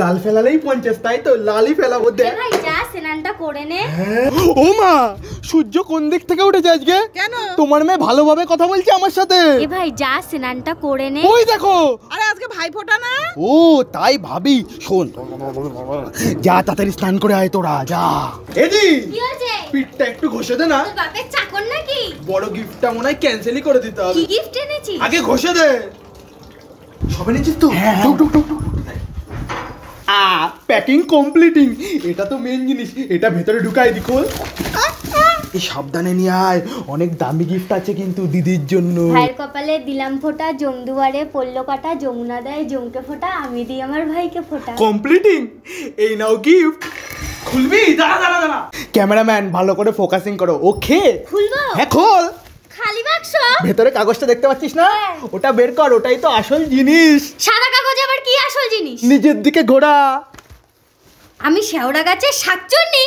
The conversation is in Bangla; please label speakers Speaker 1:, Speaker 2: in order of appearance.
Speaker 1: লাল ফেলালেই 50, তাই তো লালই ফেলাবো। দে
Speaker 2: ভাই যা স্নানটা করে নে।
Speaker 1: ও মা, সূর্য কোন দিক থেকে উঠেছে আজকে?
Speaker 3: কেন?
Speaker 1: তোমার মেয়ে ভালোভাবে কথা বলছে আমার সাথে।
Speaker 2: এ ভাই যা স্নানটা করে নে।
Speaker 1: ওই দেখো।
Speaker 3: আরে আজকে ভাইফোঁটা না?
Speaker 1: ও তাই ভাবি। শোন, যা তাড়াতাড়ি স্নান করে আয় তোরা, যা। এদি
Speaker 2: কি হয়েছে?
Speaker 1: পিঠটা একটু ঘষে দে না।
Speaker 2: তোর বাপের চাকর নাকি?
Speaker 1: বড় গিফটটা মনে হয় ক্যান্সেলই করে দিতে হবে।
Speaker 2: কি গিফট এনেছিস?
Speaker 1: আগে ঘষে দে। সব এনেছিস তো? Packing completing. এটা তো মেন জিনিস, এটা ভেতরে ঢুকাই দি। খোল। এই সাবধানে নিয়ে আয়, অনেক দামি গিফট আছে কিন্তু দিদির জন্য।
Speaker 2: ভাইয়ের কপালে দিলাম ফোঁটা, জমদুয়ারে পড়লো কাটা, যমুনা দেয় জমকে ফোঁটা, আমি দিই আমার ভাইকে ফোঁটা।
Speaker 1: কমপ্লিটিং। এই নাও গিফট। খুলবি? দাঁড়া দাঁড়া দাঁড়া। ক্যামেরাম্যান ভালো করে ফোকাসিং করো। ওকে
Speaker 2: খুলবো?
Speaker 1: হ্যাঁ খোল।
Speaker 2: খালি বাক্স?
Speaker 1: ভেতরে কাগজটা দেখতে পাচ্ছিস না? ওটা বের কর, ওটাই তো আসল জিনিস।
Speaker 2: সাদা কাগজ আবার কি আসল জিনিস?
Speaker 1: নিজের দিকে ঘোরা।
Speaker 2: আমি শেওড়া গাছের শাকচুন্নি।